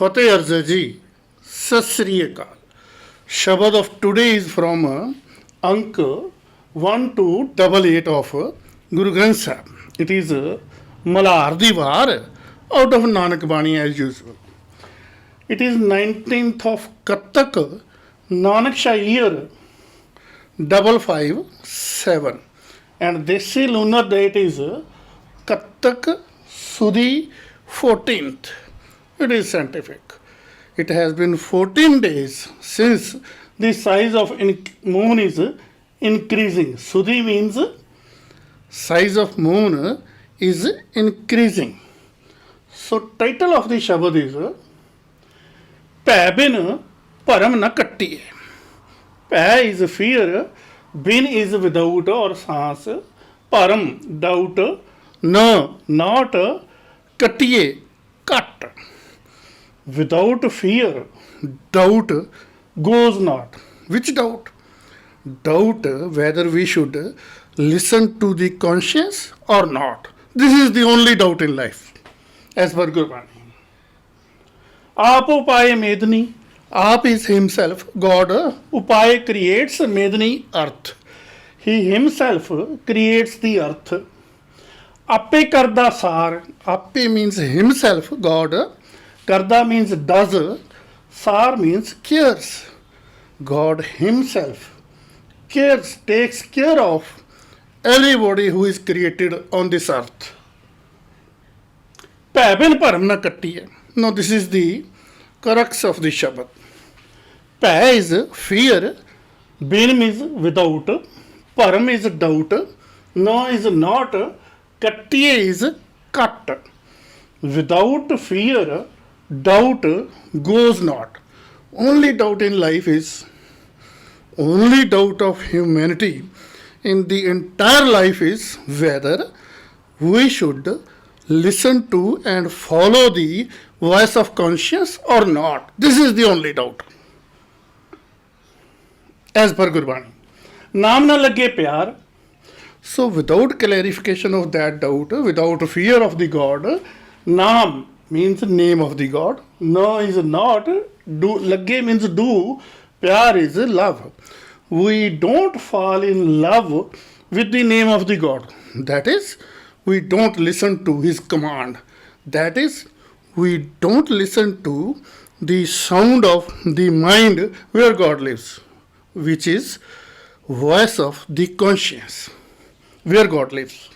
Fateh Arza ji, Sat Sri Akal. Shabad of today is from Ank 1288 of Guru Granth Sahib. It is Malar Divar out of Nanak Bani as usual. It is 19th of Kattak, Nanak Shah year 557. And this lunar date is Kattak Sudi 14th. It is scientific. It has been 14 days since the size of moon is increasing. Sudi means size of moon is increasing. So title of the Shabad is Peh bin param na katti. Peh is fear, bin is without or sans, param doubt, na not, kattiye cut. Without fear, doubt goes not. Which doubt? Doubt whether we should listen to the conscience or not. This is the only doubt in life, as per Gurbani. Aap upay medni. Aap is himself. God, upay creates medni earth. He himself creates the earth. Ape karda sar. Ape means himself, God. Karda means does, sar means cares. God himself cares, takes care of everybody who is created on this earth. Peh bin param na katti hai. Now this is the crux of the Shabad. Peh is fear, bin means without, param is doubt, no is not, kattiye is cut. Without fear, doubt goes not. Only doubt in life is, only doubt of humanity in the entire life is whether we should listen to and follow the voice of conscience or not. This is the only doubt. As per Gurbani. Naam na lage pyar. So without clarification of that doubt, without fear of the God, naam means name of the God. No is not. Do lage means do. Pyar is love. We don't fall in love with the name of the God. That is, we don't listen to his command. That is, we don't listen to the sound of the mind where God lives, which is voice of the conscience, where God lives.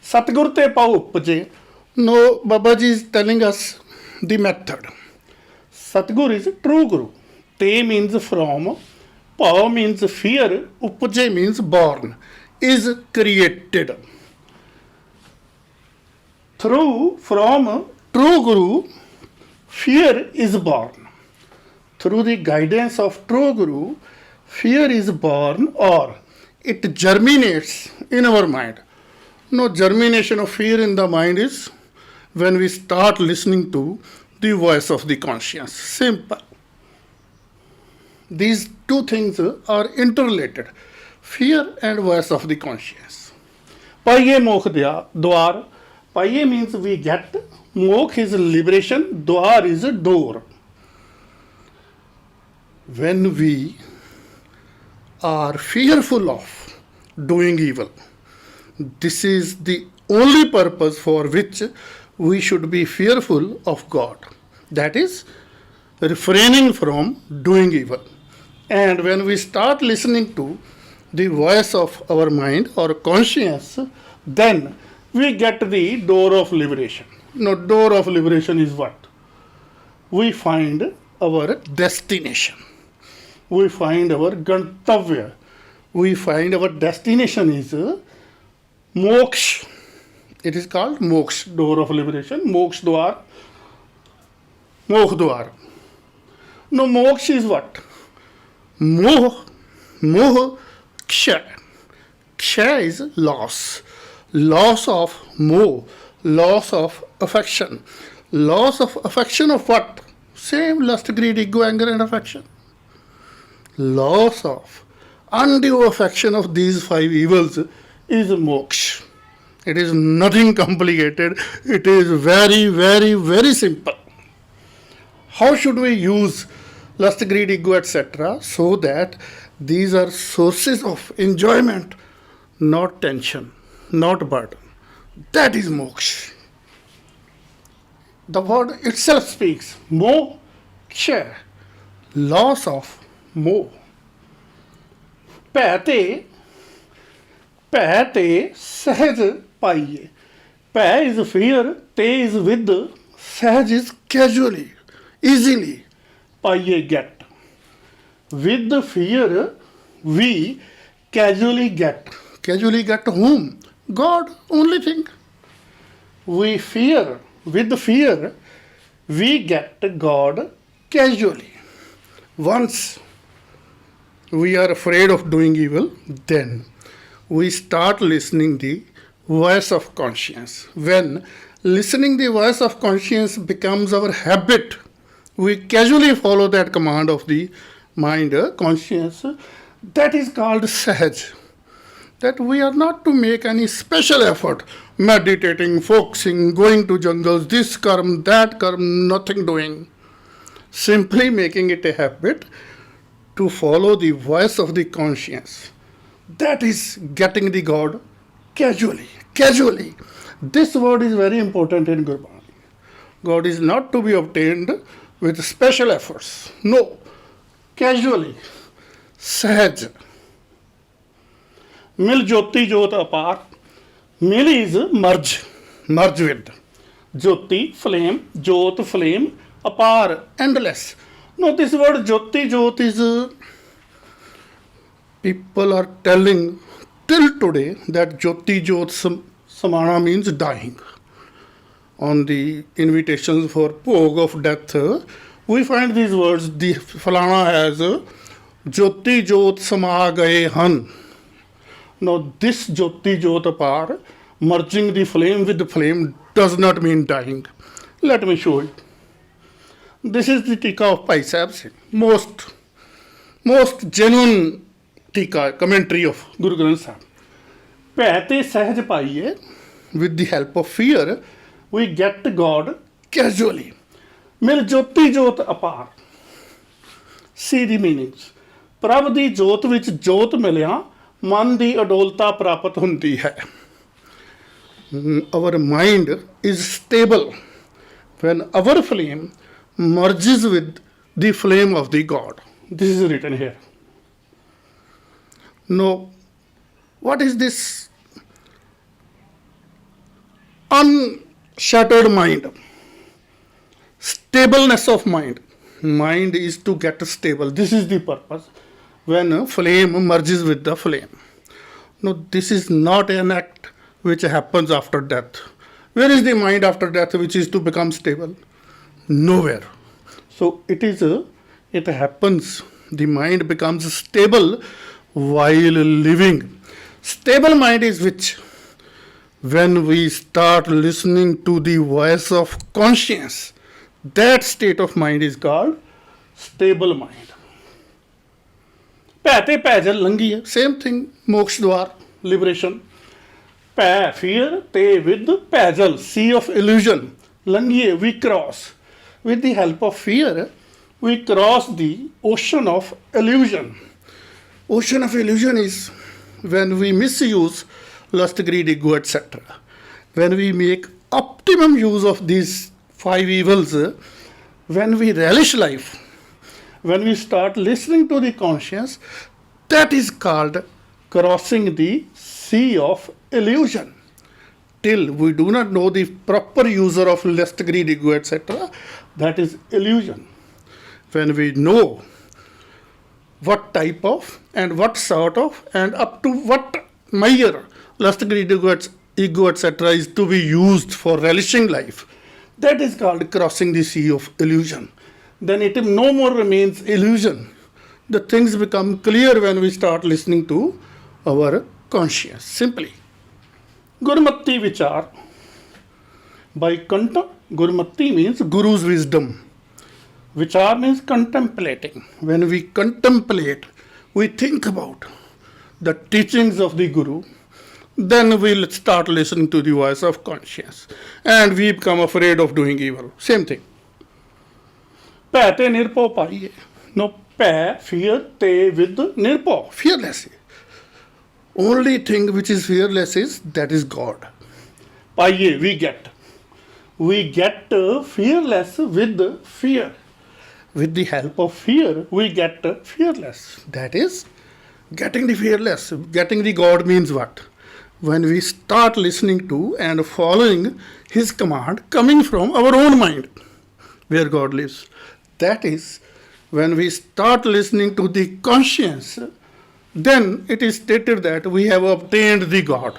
Satgur te pau upje. No, Babaji is telling us the method. Satgur is true Guru. Te means from, pau means fear, upje means born, is created. Through, from true Guru, fear is born. Through the guidance of true Guru, fear is born or it germinates in our mind. No, germination of fear in the mind is when we start listening to the voice of the conscience. Simple. These two things are interrelated. Fear and voice of the conscience. Paye mokh dwar. Paye means we get. Mokh is liberation. Dwar is a door. When we are fearful of doing evil, this is the only purpose for which we should be fearful of God. That is, refraining from doing evil. And when we start listening to the voice of our mind or conscience, then we get the door of liberation. Now, door of liberation is what? We find our destination. We find our gantavya. We find our destination is moksha. It is called moksha, door of liberation. Moksha dwar. Mokh dwar. Now, moksha is what? Moh. Moh ksha. Ksha is loss. Loss of moh. Loss of affection. Loss of affection of what? Same lust, greed, ego, anger and affection. Loss of undue affection of these five evils is moksha. It is nothing complicated. It is very, very, very simple. How should we use lust, greed, ego, etc., so that these are sources of enjoyment, not tension, not burden? That is moksha. The word itself speaks. Moksha, loss of moh. ਭੈ ਤੇ ਸਹਿਜ ਪਾਈਏ. ਭੈ is fear, te is with, sahaj is casually, easily. Paye get. With fear, we casually get. Casually get whom? God, only thing. We fear. With fear, we get God casually. Once we are afraid of doing evil, then we start listening the voice of conscience. When listening the voice of conscience becomes our habit, we casually follow that command of the mind, conscience. That is called sahaj. That we are not to make any special effort, meditating, focusing, going to jungles, this karma, that karma, nothing doing. Simply making it a habit to follow the voice of the conscience. That is getting the God casually. Casually. This word is very important in Gurbani. God is not to be obtained with special efforts. No. Casually. Sahaj. Mil jyoti jyot apar. Mil is merge. Merge with. Jyoti, flame. Jyot, flame. Apar, endless. No, this word Jyoti Jyot is, people are telling till today that Jyoti Jyot Samana means dying. On the invitations for Bhog of death, we find these words, the Falana has Jyoti Jyot Sama Gaye Han. Now this Jyoti Jyot Apar, merging the flame with the flame, does not mean dying. Let me show it. This is the tika of Bhai Sahib Singh. Most genuine tika, commentary of Guru Granth Sahib. ਭੈ ਤੇ ਸਹਿਜ ਪਾਈਏ. With the help of fear, we get God casually. ਮਿਲ ਜੋਤੀ ਜੋਤ ਅਪਾਰ. See the meanings. ਪ੍ਰਭ ਦੀ ਜੋਤ ਵਿੱਚ ਜੋਤ ਮਿਲਿਆ, ਮਨ ਦੀ ਅਡੋਲਤਾ ਪ੍ਰਾਪਤ ਹੁੰਦੀ ਹੈ. Our mind is stable when our flame merges with the flame of the God. This is written here. Now, what is this unshattered mind? Stableness of mind. Mind is to get stable. This is the purpose. When a flame merges with the flame. Now, this is not an act which happens after death. Where is the mind after death which is to become stable? Nowhere. So it happens, the mind becomes stable while living. Stable mind is which? When we start listening to the voice of conscience, that state of mind is called stable mind. ਭੈ ਤੇ ਭੈਜਲ ਲੰਘੀ ਹੈ. Same thing, moksha dwar, liberation. ਭੈ, fear, te with ਭੈਜਲ, sea of illusion. ਲੰਘੀ ਹੈ, we cross. With the help of fear, we cross the ocean of illusion. Ocean of illusion is when we misuse lust, greed, ego, etc. When we make optimum use of these 5 evils, when we relish life, when we start listening to the conscience, that is called crossing the sea of illusion. Till we do not know the proper user of lust, greed, ego, etc., that is illusion. When we know what type of and what sort of and up to what measure lust, greed, ego, etc. is to be used for relishing life, that is called crossing the sea of illusion. Then it no more remains illusion. The things become clear when we start listening to our conscience. Simply. Gurmati vichar. By Gurmati means Guru's wisdom. Vichar means contemplating. When we contemplate, we think about the teachings of the Guru, then we'll start listening to the voice of conscience. And we become afraid of doing evil. Same thing. ਭੈ ਤੇ ਨਿਰਭਉ ਪਾਈਏ. No, ਭੈ, fear, te with nirbhau, fearless. Only thing which is fearless is that is God. Paiye, we get. We get fearless with fear. With the help of fear, we get fearless. That is getting the fearless. Getting the God means what? When we start listening to and following His command coming from our own mind, where God lives. That is when we start listening to the conscience, then it is stated that we have obtained the God.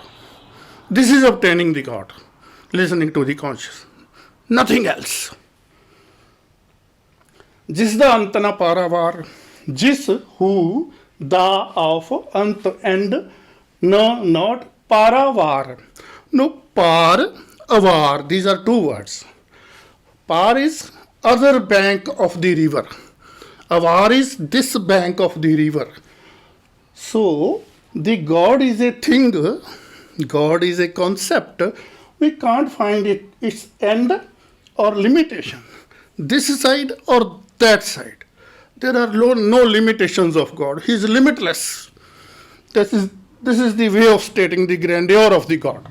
This is obtaining the God, listening to the conscious. Nothing else. Jis da ant na paravar, jis who da of ant and no not paravar. No, par, avar, these are two words. Par is other bank of the river. Avar is this bank of the river. So, the God is a thing, God is a concept. We can't find its end or limitation. This side or that side. There are no limitations of God. He is limitless. This is the way of stating the grandeur of the God.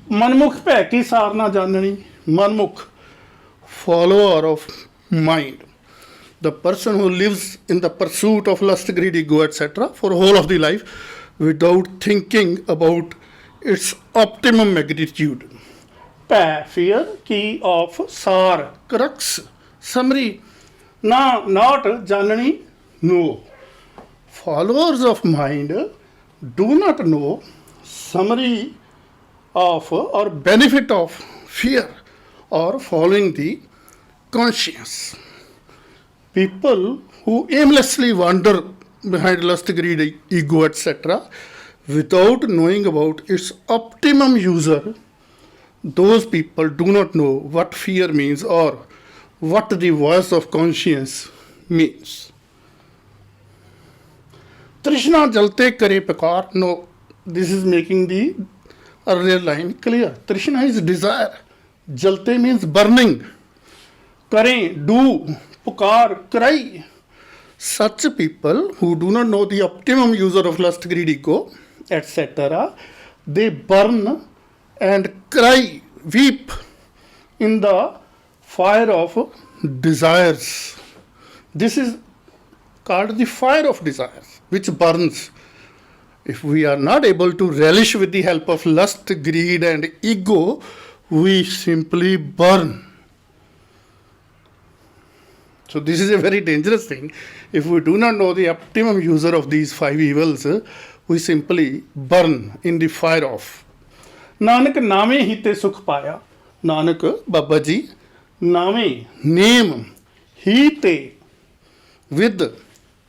Manmukh ਭੈ ਕੀ ਸਾਰ ਨਾ ਜਾਣਨੀ. Manmukh, follower of mind. The person who lives in the pursuit of lust, greed, ego, etc. for whole of the life without thinking about its optimum magnitude. Pä, fear, key of sar, crux, summary. Na, not, janani, no. Followers of mind do not know summary of or benefit of fear or following the conscience. People who aimlessly wander behind lust, greed, ego, etc., without knowing about its optimum user, those people do not know what fear means or what the voice of conscience means. Trishna jalte kare pakar. No, this is making the earlier line clear. Trishna is desire. Jalte means burning. Kare, do. Pukar, cry. Such people who do not know the optimum user of lust, greed, ego, etc., they burn and cry, weep in the fire of desires. This is called the fire of desires, which burns. If we are not able to relish with the help of lust, greed, and ego, we simply burn. So this is a very dangerous thing. If we do not know the optimum user of these five evils, we simply burn in the fire of. Nanak name hi te sukh paya. Nanak, Baba Ji, name, name, hi te, with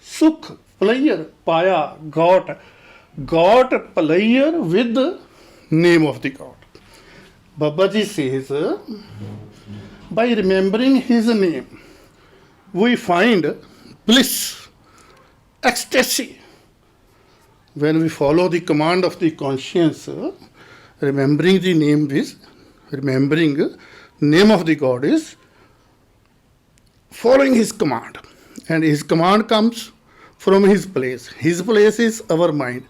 sukh, pleasure, paya, got pleasure with the name of the God. Baba Ji says, by remembering his name, we find bliss, ecstasy. When we follow the command of the conscience, remembering the name is, remembering name of the God is following his command. And his command comes from his place. His place is our mind.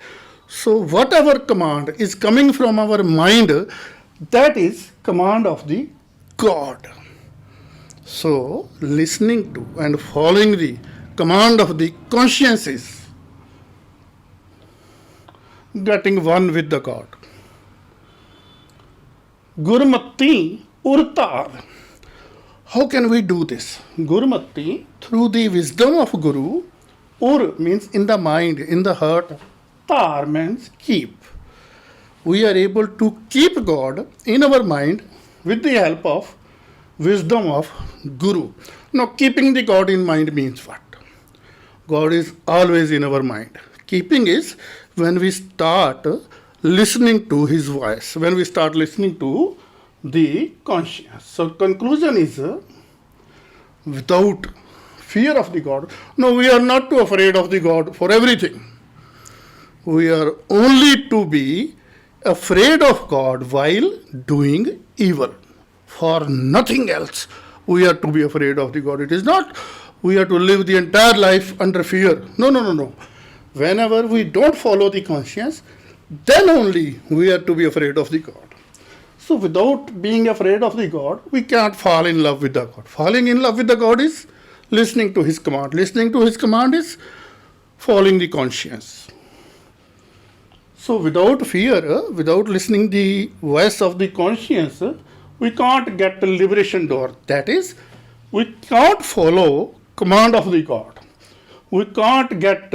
So whatever command is coming from our mind, that is command of the God. So, listening to and following the command of the conscience is getting one with the God. Gurmati urtar. How can we do this? Gurmati, through the wisdom of Guru. Ur means in the mind, in the heart. Tar means keep. We are able to keep God in our mind with the help of wisdom of Guru. Now, keeping the God in mind means what? God is always in our mind. Keeping is when we start listening to his voice, when we start listening to the conscience. So, conclusion is without fear of the God. No, we are not too afraid of the God for everything. We are only to be afraid of God while doing evil. For nothing else, we are to be afraid of the God. It is not we are to live the entire life under fear. No, no, no, no. Whenever we don't follow the conscience, then only we are to be afraid of the God. So without being afraid of the God, we can't fall in love with the God. Falling in love with the God is listening to His command. Listening to His command is following the conscience. So without fear, without listening the voice of the conscience, we can't get the liberation door. That is, we can't follow command of the God. We can't get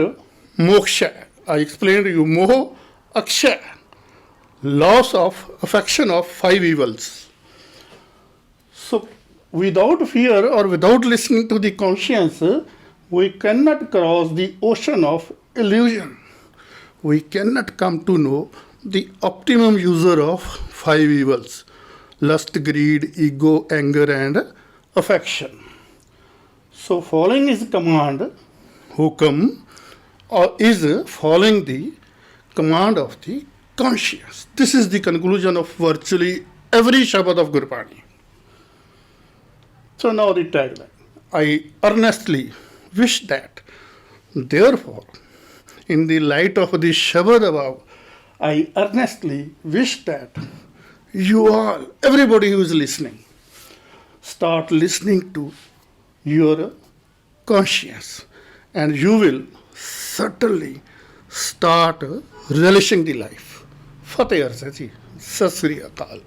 moksha. I explained to you, moho, aksha, loss of affection of 5 evils. So without fear or without listening to the conscience, we cannot cross the ocean of illusion. We cannot come to know the optimum user of 5 evils: lust, greed, ego, anger, and affection. So following His command, hukam, is following the command of the conscience. This is the conclusion of virtually every Shabad of Gurbani. So now the tagline. I earnestly wish that, therefore, in the light of the Shabad above, I earnestly wish that you all, everybody who is listening, start listening to your conscience, and you will certainly start relishing the life. Fateh Arsa ji, Sat Sri Akal.